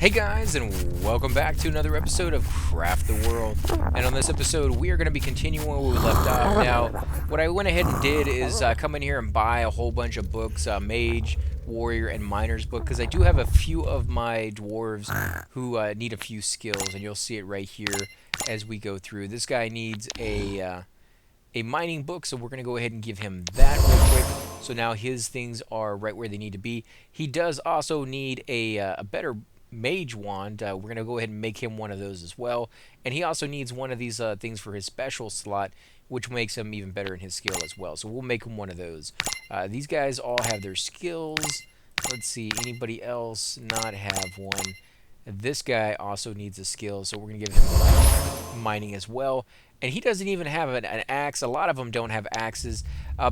Hey guys, and welcome back to another episode of Craft the World. And on this episode, we are going to be continuing where we left off. Now, what I went ahead and did is come in here and buy a whole bunch of books, Mage, Warrior, and Miner's book, because I do have a few of my dwarves who need a few skills, and you'll see it right here as we go through. This guy needs a mining book, so we're going to go ahead and give him that real quick. So now his things are right where they need to be. He does also need a better mage wand. We're going to go ahead and make him one of those as well. And he also needs one of these things for his special slot, which makes him even better in his skill as well. So we'll make him one of those. These guys all have their skills. Let's see, anybody else not have one? This guy also needs a skill, so we're going to give him mining as well. And he doesn't even have an axe. A lot of them don't have axes.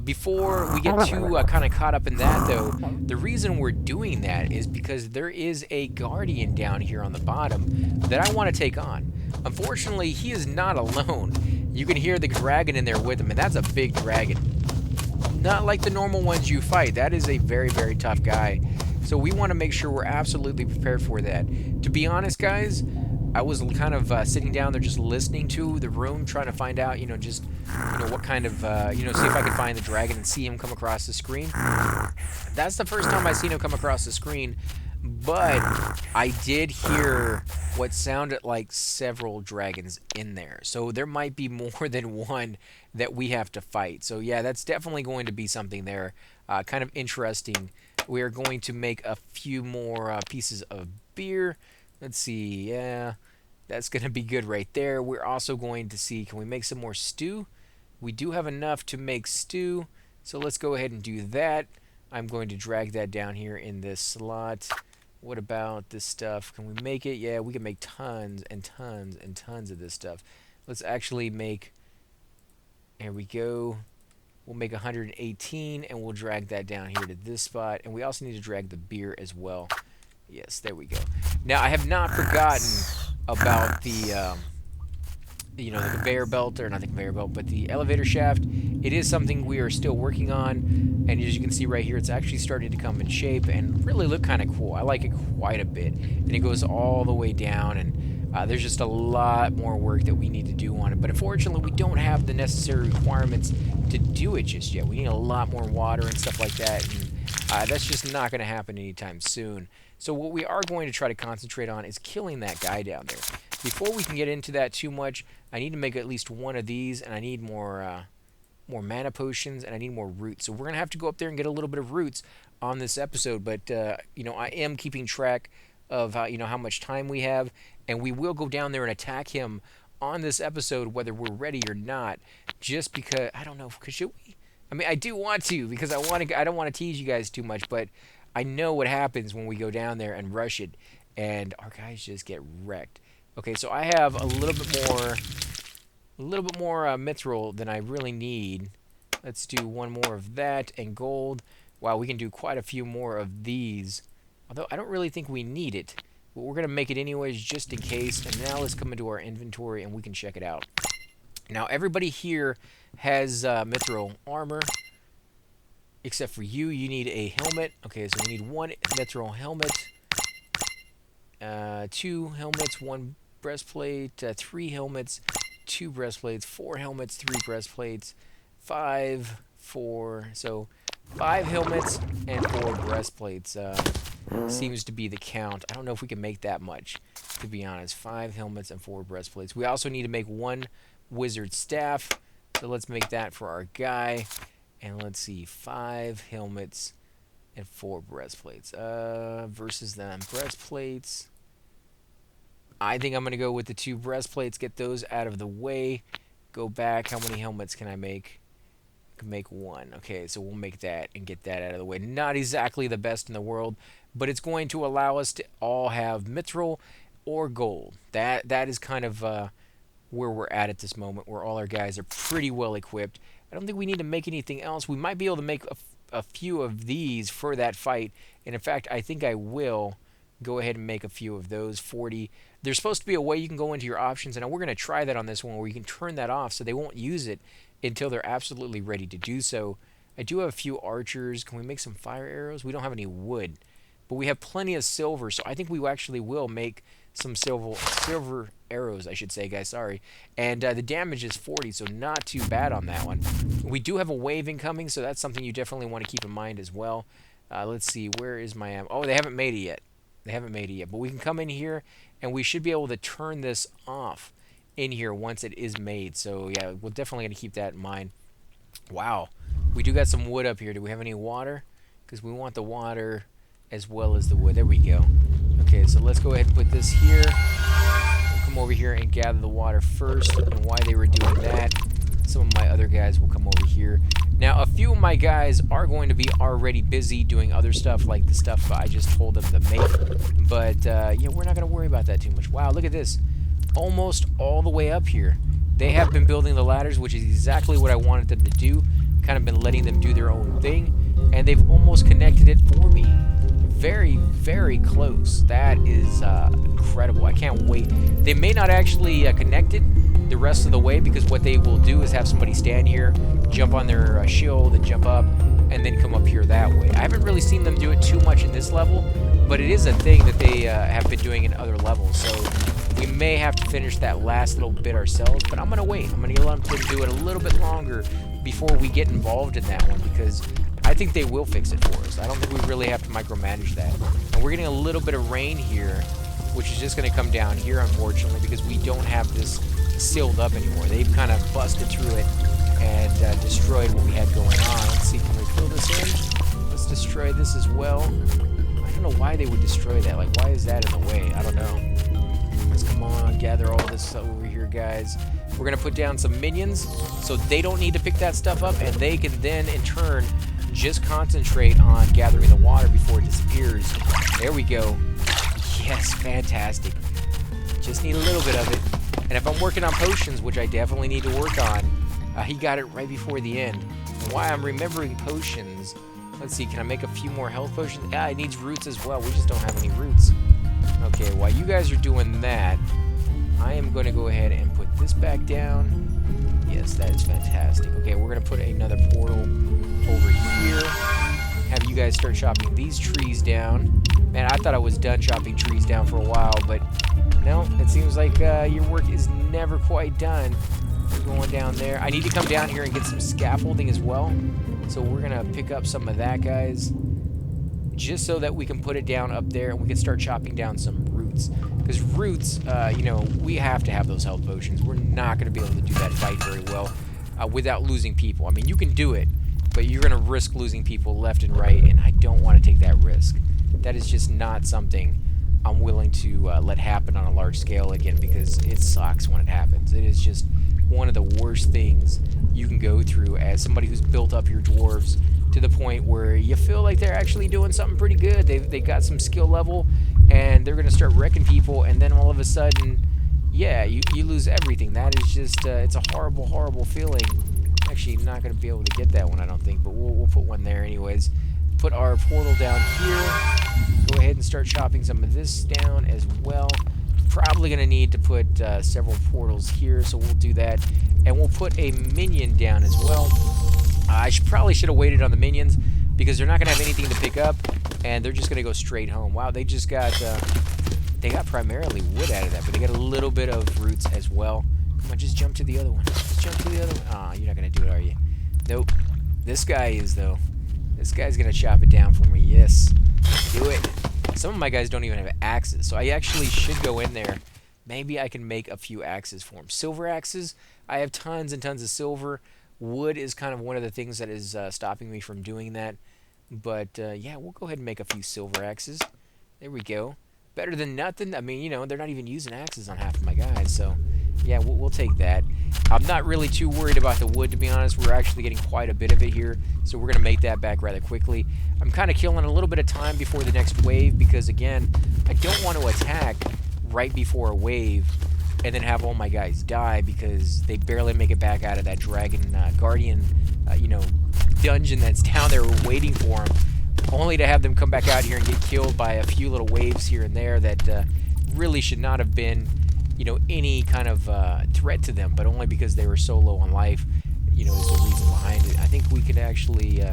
Before we get too kind of caught up in that, though, the reason we're doing that is because there is a guardian down here on the bottom that I want to take on. Unfortunately, he is not alone. You can hear the dragon in there with him, and that's a big dragon. Not like the normal ones you fight. That is a very, very tough guy. So we want to make sure we're absolutely prepared for that. To be honest, guys, I was kind of sitting down there just listening to the room, trying to find out, what kind of, see if I could find the dragon and see him come across the screen. That's the first time I've seen him come across the screen, but I did hear what sounded like several dragons in there. So there might be more than one that we have to fight. So yeah, that's definitely going to be something there. Kind of interesting. We are going to make a few more pieces of beer. Let's see, yeah, that's going to be good right there. We're also going to see, can we make some more stew? We do have enough to make stew, so let's go ahead and do that. I'm going to drag that down here in this slot. What about this stuff? Can we make it? Yeah, we can make tons and tons and tons of this stuff. Let's actually make, there we go. We'll make 118, and we'll drag that down here to this spot. And we also need to drag the beer as well. Yes, there we go. Now, I have not forgotten about the, the conveyor belt, or not the conveyor belt, but the elevator shaft. It is something we are still working on, and as you can see right here, it's actually starting to come in shape and really look kind of cool. I like it quite a bit, and it goes all the way down, and there's just a lot more work that we need to do on it. But unfortunately, we don't have the necessary requirements to do it just yet. We need a lot more water and stuff like that, and that's just not going to happen anytime soon. So what we are going to try to concentrate on is killing that guy down there. Before we can get into that too much, I need to make at least one of these, and I need more mana potions, and I need more roots. So we're going to have to go up there and get a little bit of roots on this episode. But, I am keeping track of, how much time we have, and we will go down there and attack him on this episode, whether we're ready or not, just because, I don't know, should we? I mean, I do want to, because I don't want to tease you guys too much, but I know what happens when we go down there and rush it, and our guys just get wrecked. Okay, so I have a little bit more mithril than I really need. Let's do one more of that, and gold. Wow, we can do quite a few more of these, although I don't really think we need it, but we're going to make it anyways just in case. And now let's come into our inventory, and we can check it out. Now, everybody here has mithril armor. Except for you, you need a helmet. Okay, so we need one mithril helmet, 2 helmets, 1 breastplate, 3 helmets, 2 breastplates, 4 helmets, 3 breastplates, 5, 4. So 5 helmets and 4 breastplates seems to be the count. I don't know if we can make that much, to be honest. 5 helmets and 4 breastplates. We also need to make 1 wizard staff. So let's make that for our guy. And let's see, 5 helmets and 4 breastplates. Versus them breastplates. I think I'm going to go with the 2 breastplates, get those out of the way. Go back. How many helmets can I make? I can make 1. Okay, so we'll make that and get that out of the way. Not exactly the best in the world, but it's going to allow us to all have mithril or gold. That is kind of where we're at this moment, where all our guys are pretty well equipped. I don't think we need to make anything else. We might be able to make a few of these for that fight. And in fact, I think I will go ahead and make a few of those. 40. There's supposed to be a way you can go into your options, and we're going to try that on this one, where you can turn that off so they won't use it until they're absolutely ready to do so. I do have a few archers. Can we make some fire arrows? We don't have any wood. but we have plenty of silver, so I think we actually will make some silver arrows, I should say, guys. Sorry. And the damage is 40, so not too bad on that one. We do have a wave incoming, so that's something you definitely want to keep in mind as well. Let's see, where is my ammo? Oh, they haven't made it yet. They haven't made it yet, but we can come in here, and we should be able to turn this off in here once it is made. So, yeah, we're definitely going to keep that in mind. Wow. We do got some wood up here. Do we have any water? Because we want the water as well as the wood. There we go. Okay, so let's go ahead and put this here. We'll come over here and gather the water first. And while they were doing that, some of my other guys will come over here. Now, a few of my guys are going to be already busy doing other stuff, like the stuff I just told them to make. But, yeah, we're not going to worry about that too much. Wow, look at this. Almost all the way up here. They have been building the ladders, which is exactly what I wanted them to do. Kind of been letting them do their own thing. And they've almost connected it for me. Very, very close. That is incredible. I can't wait. They may not actually connect it the rest of the way, because what they will do is have somebody stand here, jump on their shield, and jump up, and then come up here that way. I haven't really seen them do it too much in this level, but it is a thing that they have been doing in other levels. So we may have to finish that last little bit ourselves, but I'm going to wait. I'm going to let them do it a little bit longer before we get involved in that one, because I think they will fix it for us. I don't think we really have to micromanage that. And we're getting a little bit of rain here, which is just going to come down here, unfortunately, because we don't have this sealed up anymore. They've kind of busted through it and destroyed what we had going on. Let's see, can we fill this in? Let's destroy this as well. I don't know why they would destroy that. Like, why is that in the way? I don't know. Let's come on, gather all this over here, guys. We're going to put down some minions so they don't need to pick that stuff up, and they can then, in turn, just concentrate on gathering the water before it disappears. There we go. Yes, fantastic. Just need a little bit of it. And if I'm working on potions, which I definitely need to work on, he got it right before the end. And why I'm remembering potions, let's see, can I make a few more health potions? Yeah, it needs roots as well. We just don't have any roots. Okay, while you guys are doing that, I am going to go ahead and put this back down. Yes, that is fantastic. Okay, we're going to put another portal over here. Have you guys start chopping these trees down. Man, I thought I was done chopping trees down for a while, but no, it seems like your work is never quite done. We're going down there. I need to come down here and get some scaffolding as well. So we're going to pick up some of that, guys, just so that we can put it down up there and we can start chopping down some roots. Because roots, you know, we have to have those health potions. We're not going to be able to do that fight very well without losing people. I mean, you can do it, but you're going to risk losing people left and right, and I don't want to take that risk. That is just not something I'm willing to let happen on a large scale again, because it sucks when it happens. It is just one of the worst things you can go through as somebody who's built up your dwarves to the point where you feel like they're actually doing something pretty good. They got some skill level, and they're going to start wrecking people, and then all of a sudden, yeah, you lose everything. That is just, it's a horrible, horrible feeling. Actually, not going to be able to get that one, I don't think, but we'll put one there anyways. Put our portal down here. Go ahead and start chopping some of this down as well. Probably going to need to put several portals here, so we'll do that. And we'll put a minion down as well. I probably should have waited on the minions, because they're not going to have anything to pick up, and they're just going to go straight home. Wow, they just got, they got primarily wood out of that, but they got a little bit of roots as well. Come on, just jump to the other one. Just jump to the other one. Ah, you're not going to do it, are you? Nope. This guy is, though. This guy's going to chop it down for me. Yes. Do it. Some of my guys don't even have axes, so I actually should go in there. Maybe I can make a few axes for them. Silver axes. I have tons and tons of silver. Wood is kind of one of the things that is stopping me from doing that. But, yeah, we'll go ahead and make a few silver axes. There we go. Better than nothing. I mean, you know, they're not even using axes on half of my guys, so yeah, we'll take that. I'm not really too worried about the wood, to be honest. We're actually getting quite a bit of it here, so we're going to make that back rather quickly. I'm kind of killing a little bit of time before the next wave, because, again, I don't want to attack right before a wave and then have all my guys die because they barely make it back out of that dragon guardian, you know, dungeon that's down there waiting for them, only to have them come back out here and get killed by a few little waves here and there that really should not have been, you know, any kind of threat to them, but only because they were so low on life, you know, is the reason behind it. I think we could actually,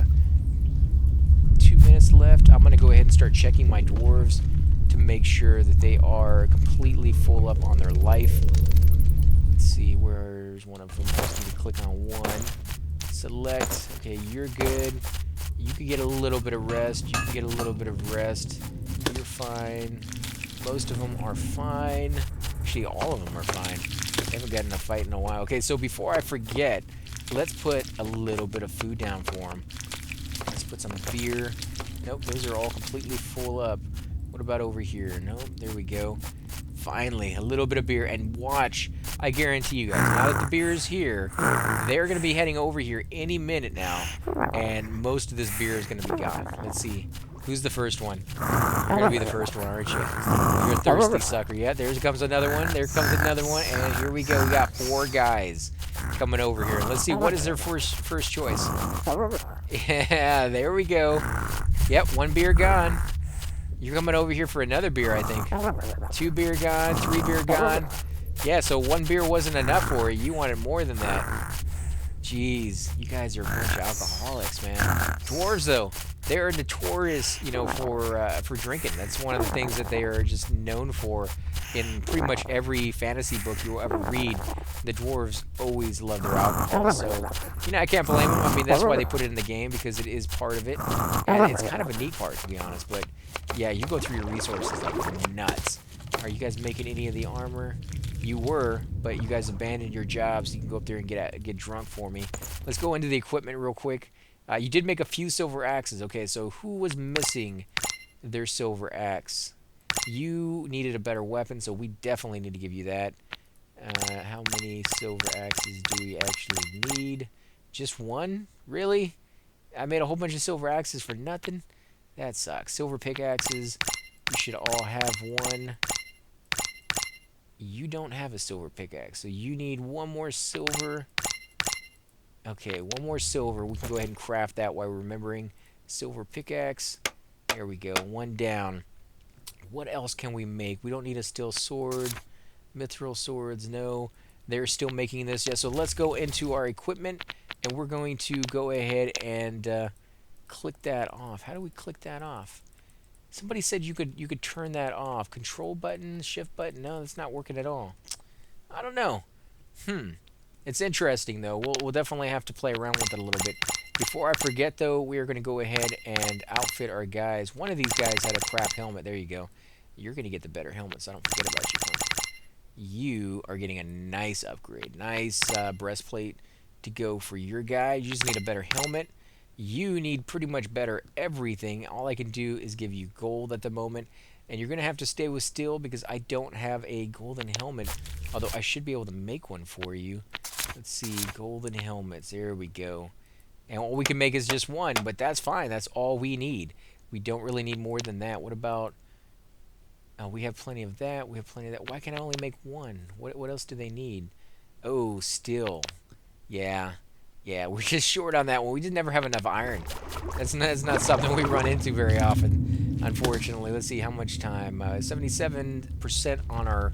too minutes left. I'm going to go ahead and start checking my dwarves to make sure that they are completely full up on their life. Let's see, where's one of them? Just need to click on one. Select. Okay, you're good. You can get a little bit of rest. You can get a little bit of rest. You're fine. Most of them are fine. Actually, all of them are fine. They haven't gotten in a fight in a while. Okay, so before I forget, let's put a little bit of food down for them. Let's put some beer. Nope, those are all completely full up. What about over here? Nope, there we go. Finally, a little bit of beer. And watch, I guarantee you guys, now that the beer is here, they're going to be heading over here any minute now. And most of this beer is going to be gone. Let's see. Who's the first one? You're going to be the first one, aren't you? You're a thirsty sucker. Yeah, there comes another one. There comes another one. And here we go. We got 4 guys coming over here. Let's see, what is their first choice? Yeah, there we go. Yep, 1 beer gone. You're coming over here for another beer, I think. 2 beer gone, 3 beer gone. Yeah, so 1 beer wasn't enough for you. You wanted more than that. Jeez, you guys are a bunch of alcoholics, man. Dwarves, though, they're notorious, you know, for drinking. That's one of the things that they are just known for in pretty much every fantasy book you'll ever read. The dwarves always love their alcohol, so, you know, I can't blame them. I mean, that's why they put it in the game, because it is part of it, and it's kind of a neat part, to be honest, but, yeah, you go through your resources like nuts. Are you guys making any of the armor? You were, but you guys abandoned your jobs. So you can go up there and get drunk for me. Let's go into the equipment real quick. You did make a few silver axes. Okay, so who was missing their silver axe? You needed a better weapon, so we definitely need to give you that. How many silver axes do we actually need? Just 1? Really? I made a whole bunch of silver axes for nothing? That sucks. Silver pickaxes. You should all have 1. You don't have a silver pickaxe, so you need 1 more silver. Okay, 1 more silver. We can go ahead and craft that while remembering. Silver pickaxe. There we go. 1 down. What else can we make? We don't need a steel sword. Mithril swords, no. They're still making this. Yeah, so let's go into our equipment, and we're going to go ahead and click that off. How do we click that off? Somebody said you could turn that off. Control button, shift button. No, that's not working at all. I don't know. It's interesting though. We'll definitely have to play around with it a little bit. Before I forget though, we are going to go ahead and outfit our guys. One of these guys had a crap helmet. There you go. You're going to get the better helmet, so I don't forget about you. You are getting a nice upgrade. Nice breastplate to go for your guy. You just need a better helmet. You need pretty much better everything. All I can do is give you gold at the moment. And you're going to have to stay with steel because I don't have a golden helmet. Although I should be able to make one for you. Let's see. Golden helmets. There we go. And all we can make is just 1. But that's fine. That's all we need. We don't really need more than that. What about... we have plenty of that. We have plenty of that. Why can I only make 1? What else do they need? Oh, steel. Yeah. Yeah, we're just short on that one. We just never have enough iron. That's not something we run into very often, unfortunately. Let's see how much time. 77% on our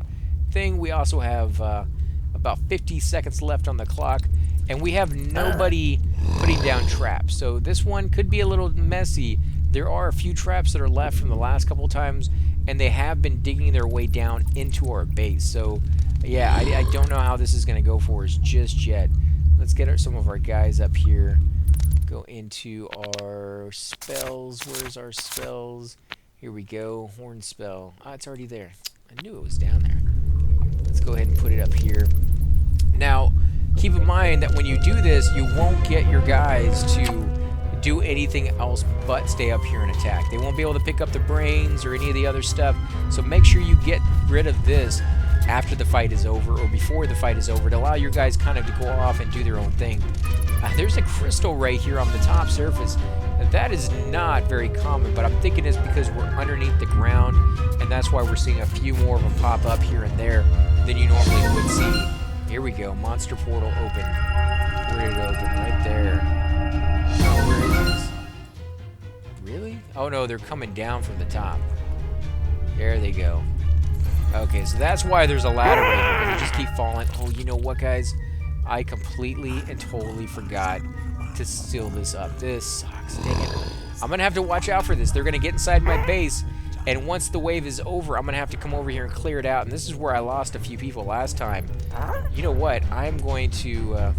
thing. We also have about 50 seconds left on the clock. And we have nobody putting down traps. So this one could be a little messy. There are a few traps that are left from the last couple times. And they have been digging their way down into our base. So, yeah, I don't know how this is going to go for us just yet. Let's get some of our guys up here. Go into our spells. Where's our spells? Here we go. Horn spell. Ah, it's already there. I knew it was down there. Let's go ahead and put it up here. Now, keep in mind that when you do this, you won't get your guys to do anything else but stay up here and attack. They won't be able to pick up the brains or any of the other stuff. So make sure you get rid of this after the fight is over or before the fight is over to allow your guys kind of to go off and do their own thing. There's a crystal right here on the top surface. That is not very common, but I'm thinking it's because we're underneath the ground, and that's why we're seeing a few more of them pop up here and there than you normally would see. Here we go. Monster portal open. Where did it open? Right there. Oh, where is this? Really? Oh no, they're coming down from the top. There they go. Okay, so that's why there's a ladder right here. They just keep falling. Oh, you know what, guys? I completely and totally forgot to seal this up. This sucks. Dang it. I'm going to have to watch out for this. They're going to get inside my base, and once the wave is over, I'm going to have to come over here and clear it out. And this is where I lost a few people last time. You know what? I'm going to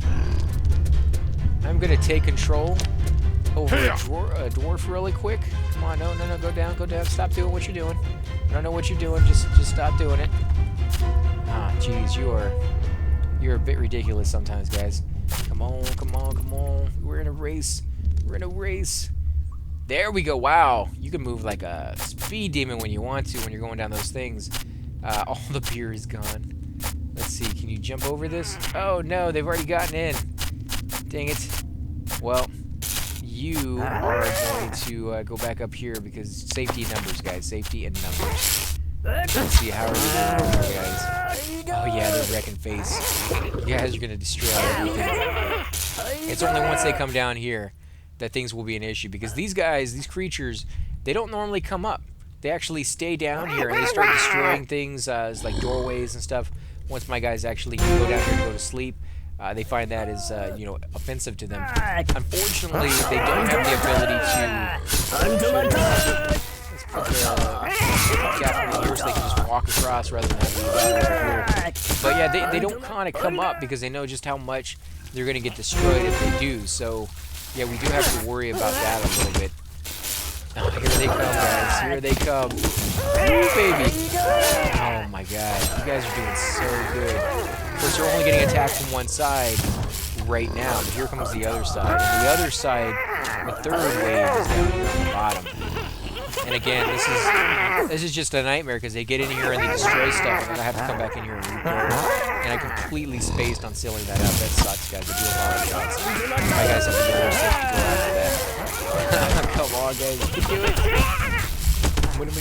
take control over a dwarf really quick. Come on, no, go down. Stop doing what you're doing. I don't know what you're doing. Just stop doing it. Ah, jeez, you're a bit ridiculous sometimes, guys. Come on. We're in a race. There we go. Wow, you can move like a speed demon when you want to when you're going down those things. All the beer is gone. Let's see. Can you jump over this? Oh no, they've already gotten in. Dang it. Well, you are going to go back up here because safety in numbers, guys. Safety in numbers. Let's see, how are we doing here, guys? Oh yeah, they're wrecking face. You guys are gonna destroy everything. It's only once they come down here that things will be an issue, because these guys, these creatures, they don't normally come up. They actually stay down here and they start destroying things like doorways and stuff. Once my guys actually go down here and go to sleep, they find that is, offensive to them. Unfortunately, they don't have the ability to. Let's put the captain in here so they can just walk across rather than having to go over here. But yeah, they don't kind of come up because they know just how much they're going to get destroyed if they do. So yeah, we do have to worry about that a little bit. Oh, here they come, guys. Here they come. Woo, baby. Oh my god. You guys are doing so good. Of course, they're only getting attacked from one side right now, but here comes the other side. And the other side, the third wave is down here on the bottom. And again, this is just a nightmare because they get in here and they destroy stuff, and then I have to come back in here and rebuild. And I completely spaced on sealing that up. That sucks, guys. I do apologize. My guys have to be more safe to go after that. Come on, guys. You can do it. What am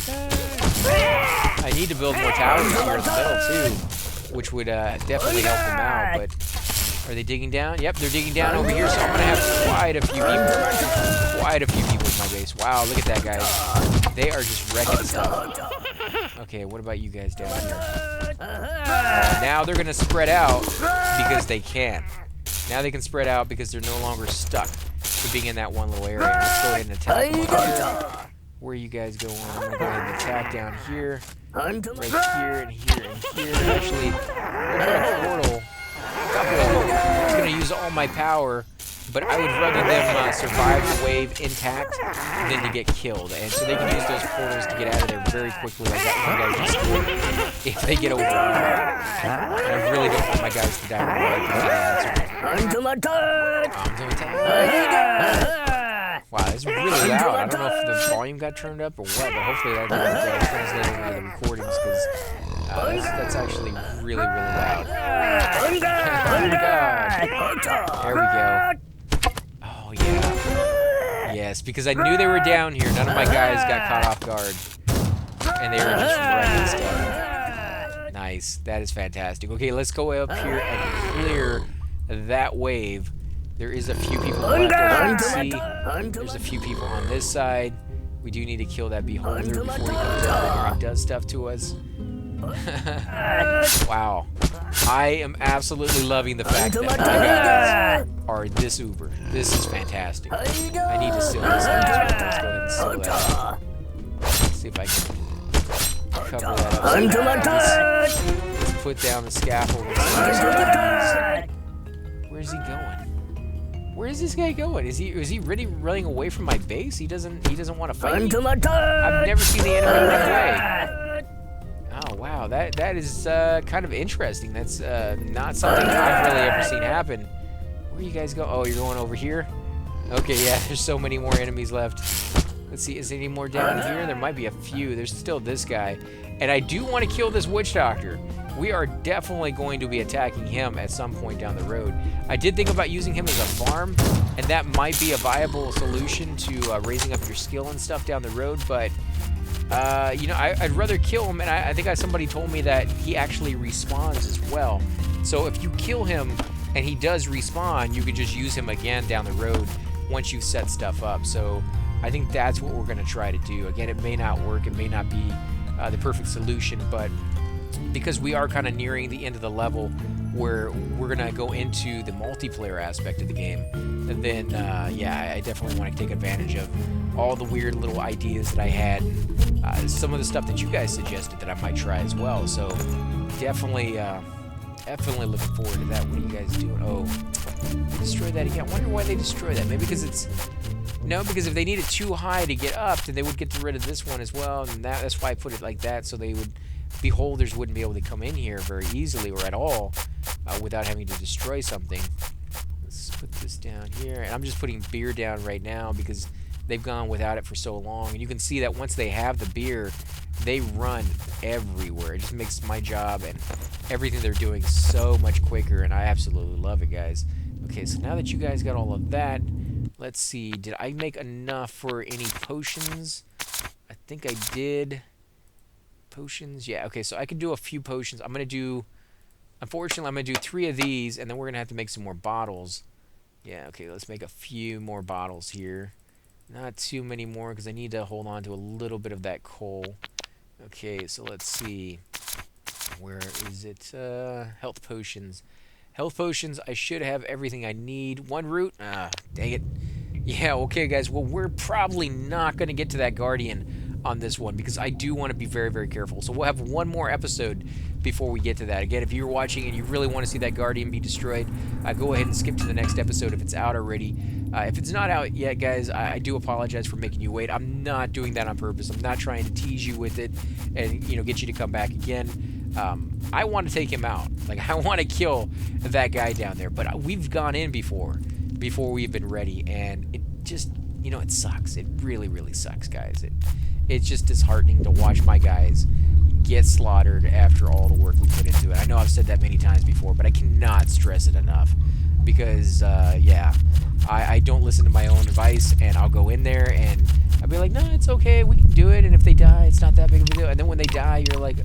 I need to build more towers here in the middle, too, which would definitely help them out. But are they digging down? Yep, they're digging down over here, so I'm going to have quite a few people in my base. Wow, look at that, guys. They are just wrecking stuff. Okay, what about you guys down here? Now they're going to spread out because they can. Now they can spread out because they're no longer stuck to being in that one little area. Let's go ahead and attack them here. Where are you guys going? I'm going to go ahead and attack down here. Right here and here and here. Actually, we're going to portal. I'm going to use all my power, but I would rather them survive the wave intact than to get killed. And so they can use those portals to get out of there very quickly, like that one guy just did, if they get over. And I really don't want my guys to die right now. Wow, it's really loud. I don't know if the volume got turned up or what, but hopefully that didn't translate into the recordings, because that's actually really, really loud. Oh my god. There we go. Oh yeah. Yes, because I knew they were down here. None of my guys got caught off guard. And they were just wrecking stuff. Nice. That is fantastic. Okay, let's go up here and clear that wave. There is a few people left, as you can see. There's a few people on this side. We do need to kill that beholder before he comes over here and does stuff to us. Wow. I am absolutely loving the fact that my guys are this uber. This is fantastic. I need to seal this up. Let's go ahead and seal that up. Let's see if I can cover that up. Let's put down the scaffold. Where's he going? Where is this guy going? Is he really running away from my base? He doesn't want to fight me? I've never seen the enemy run away. Oh wow, that is kind of interesting. That's not something I've really ever seen happen. Where you guys go? Oh, you're going over here? Okay, yeah, there's so many more enemies left. Let's see, is there any more down here? There might be a few. There's still this guy. And I do want to kill this witch doctor. We are definitely going to be attacking him at some point down the road. I did think about using him as a farm, and that might be a viable solution to raising up your skill and stuff down the road, but I'd rather kill him, and I think somebody told me that he actually respawns as well. So if you kill him and he does respawn, you can just use him again down the road once you've set stuff up. So I think that's what we're going to try to do. Again, it may not work, it may not be the perfect solution, but because we are kind of nearing the end of the level, where we're gonna go into the multiplayer aspect of the game, and then yeah, I definitely want to take advantage of all the weird little ideas that I had, some of the stuff that you guys suggested that I might try as well. So definitely definitely looking forward to that. What are you guys doing? Oh, they destroyed that again. I wonder why they destroyed that. Maybe because it's... No, because if they need it too high to get up, then they would get rid of this one as well. And that's why I put it like that, so they would... Beholders wouldn't be able to come in here very easily or at all without having to destroy something. Let's put this down here. And I'm just putting beer down right now because they've gone without it for so long. And you can see that once they have the beer, they run everywhere. It just makes my job and everything they're doing so much quicker, and I absolutely love it, guys. Okay, so now that you guys got all of that, let's see. Did I make enough for any potions? I think I did. Potions? Yeah, okay, so I can do a few potions. I'm going to do... Unfortunately, I'm going to do 3 of these, and then we're going to have to make some more bottles. Yeah, okay, let's make a few more bottles here. Not too many more, because I need to hold on to a little bit of that coal. Okay, so let's see. Where is it? Health potions. Health potions, I should have everything I need. 1 root? Ah, dang it. Yeah, okay, guys. Well, we're probably not going to get to that Guardian on this one because I do want to be very, very careful. So we'll have 1 more episode before we get to that. Again, if you're watching and you really want to see that Guardian be destroyed, go ahead and skip to the next episode if it's out already. If it's not out yet, guys, I do apologize for making you wait. I'm not doing that on purpose. I'm not trying to tease you with it and, you know, get you to come back again. I want to take him out. Like, I want to kill that guy down there. But we've gone in before we've been ready, and it just, you know, it sucks. It really, really sucks, guys. It's just disheartening to watch my guys get slaughtered after all the work we put into it. I know I've said that many times before, but I cannot stress it enough. Because, yeah, I don't listen to my own advice, and I'll go in there, and I'll be like, no, it's okay, we can do it, and if they die, it's not that big of a deal. And then when they die, you're like,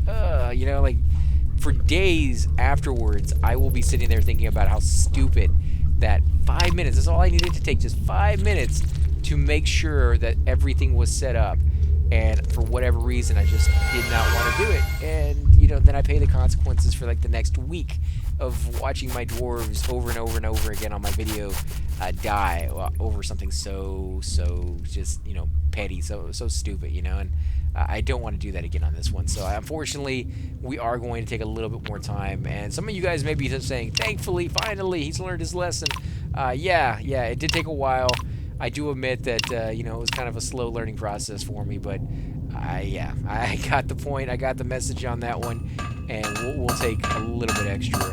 you know, like, for days afterwards, I will be sitting there thinking about how stupid that 5 minutes, that's all I needed to take, just 5 minutes to make sure that everything was set up. And for whatever reason, I just did not want to do it. And, you know, then I pay the consequences for, like, the next week of watching my dwarves over and over and over again on my video die over something so just, you know, petty, so stupid, you know. And I don't want to do that again on this one. So, unfortunately, we are going to take a little bit more time. And some of you guys may be saying, thankfully, finally, he's learned his lesson. Yeah, it did take a while. I do admit that, you know, it was kind of a slow learning process for me, but yeah, I got the point. I got the message on that one, and we'll take a little bit extra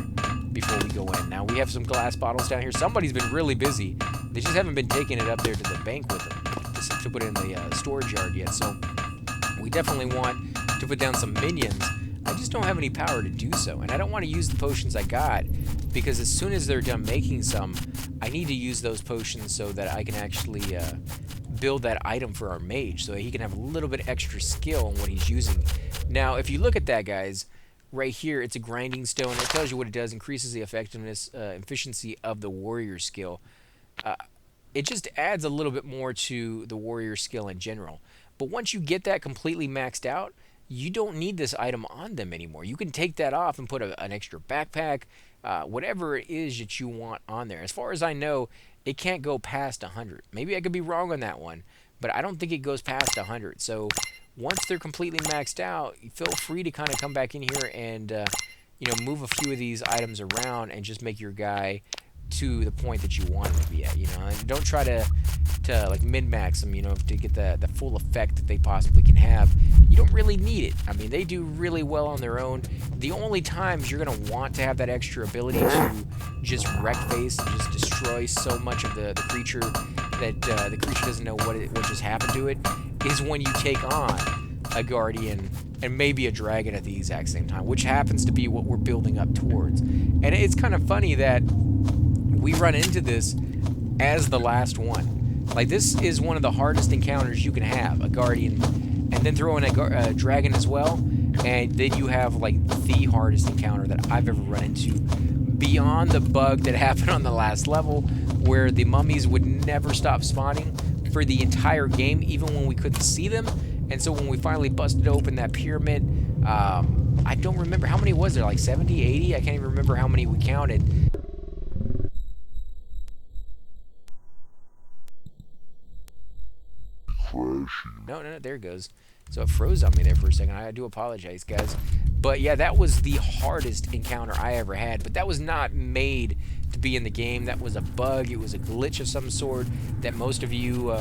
before we go in. Now, we have some glass bottles down here. Somebody's been really busy. They just haven't been taking it up there to the bank with them to put it in the storage yard yet, so we definitely want to put down some minions. I just don't have any power to do so, and I don't want to use the potions I got, because as soon as they're done making some, I need to use those potions so that I can actually build that item for our mage, so that he can have a little bit extra skill in what he's using. Now, if you look at that, guys, right here, it's a grinding stone. It tells you what it does, increases the effectiveness, efficiency of the warrior skill. It just adds a little bit more to the warrior skill in general. But once you get that completely maxed out, you don't need this item on them anymore. You can take that off and put an extra backpack, whatever it is that you want on there. As far as I know, it can't go past 100. Maybe I could be wrong on that one, but I don't think it goes past 100. So once they're completely maxed out, feel free to kind of come back in here and you know, move a few of these items around and just make your guy to the point that you want him to be at, you know, and don't try to like min-max them, you know, to get the full effect that they possibly can have. You don't really need it. I mean, they do really well on their own. The only times you're going to want to have that extra ability to just wreck face and just destroy so much of the creature that the creature doesn't know what just happened to it is when you take on a guardian and maybe a dragon at the exact same time, which happens to be what we're building up towards. And it's kind of funny that we run into this as the last one. Like, this is one of the hardest encounters you can have, a guardian, and then throw in a dragon as well, and then you have, like, the hardest encounter that I've ever run into, beyond the bug that happened on the last level, where the mummies would never stop spawning for the entire game, even when we couldn't see them. And so when we finally busted open that pyramid, I don't remember. How many was there? Like 70, 80? I can't even remember how many we counted. No, there it goes. So it froze on me there for a second. I do apologize, guys. But yeah, that was the hardest encounter I ever had. But that was not made to be in the game. That was a bug. It was a glitch of some sort that most of you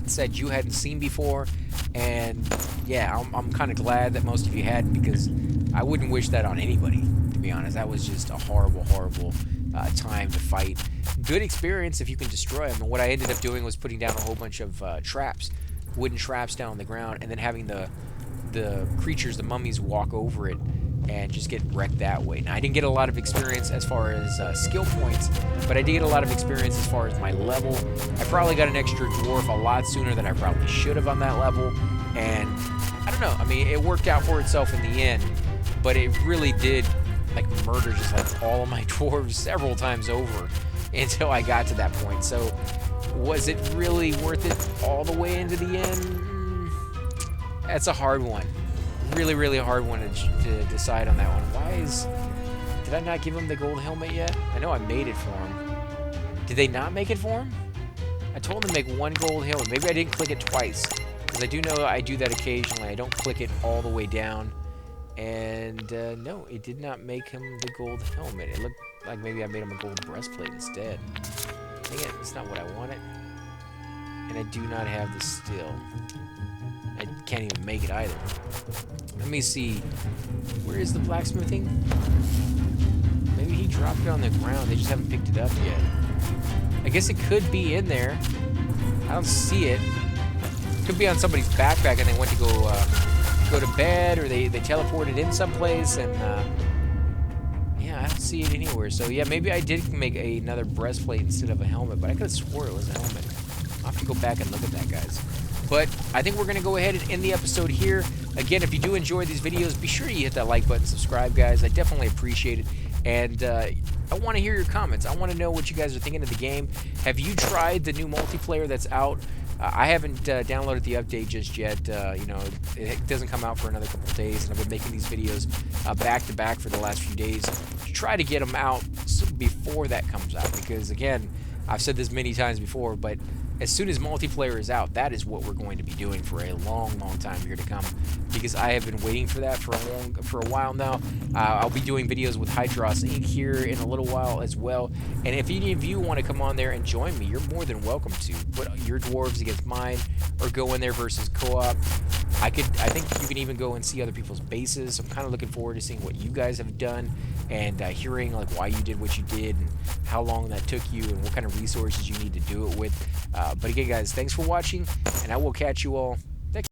said you hadn't seen before. And yeah, I'm kind of glad that most of you hadn't, because I wouldn't wish that on anybody, to be honest. That was just a horrible, horrible time to fight. Good experience if you can destroy them. And what I ended up doing was putting down a whole bunch of traps, wooden traps down on the ground, and then having the creatures, the mummies, walk over it and just get wrecked that way. Now, I didn't get a lot of experience as far as skill points, but I did get a lot of experience as far as my level. I probably got an extra dwarf a lot sooner than I probably should have on that level, and I don't know. I mean, it worked out for itself in the end, but it really did like murder just like all of my dwarves several times over until I got to that point. So was it really worth it all the way into the end? That's a hard one. Really, really hard one to decide on that one. Did I not give him the gold helmet yet? I know I made it for him. Did they not make it for him? I told them to make one gold helmet. Maybe I didn't click it twice, because I do know I do that occasionally. I don't click it all the way down. And no, it did not make him the gold helmet. It looked like maybe I made him a gold breastplate instead. Dang it, it's not what I wanted. And I do not have the still. I can't even make it either. Let me see. Where is the blacksmithing? Maybe he dropped it on the ground. They just haven't picked it up yet. I guess it could be in there. I don't see it. Could be on somebody's backpack and they went to go to bed, or they teleported in someplace, and yeah, I don't see it anywhere. So yeah, maybe I did make another breastplate instead of a helmet, but I could have swore it was a helmet. I'll have to go back and look at that, guys. But I think we're going to go ahead and end the episode here. Again, if you do enjoy these videos, be sure you hit that like button, subscribe, guys. I definitely appreciate it. And I want to hear your comments. I want to know what you guys are thinking of the game. Have you tried the new multiplayer that's out? I haven't downloaded the update just yet. You know, it doesn't come out for another couple of days, and I've been making these videos back to back for the last few days to try to get them out before that comes out. Because again, I've said this many times before, but as soon as multiplayer is out, that is what we're going to be doing for a long, long time here to come, because I have been waiting for that for a while now. I'll be doing videos with Hydros Inc. here in a little while as well, and if any of you want to come on there and join me, you're more than welcome to. Put your dwarves against mine, or go in there versus co-op. I think you can even go and see other people's bases. I'm kind of looking forward to seeing what you guys have done, and hearing like why you did what you did, and how long that took you, and what kind of resources you need to do it with. But again, guys, thanks for watching, and I will catch you all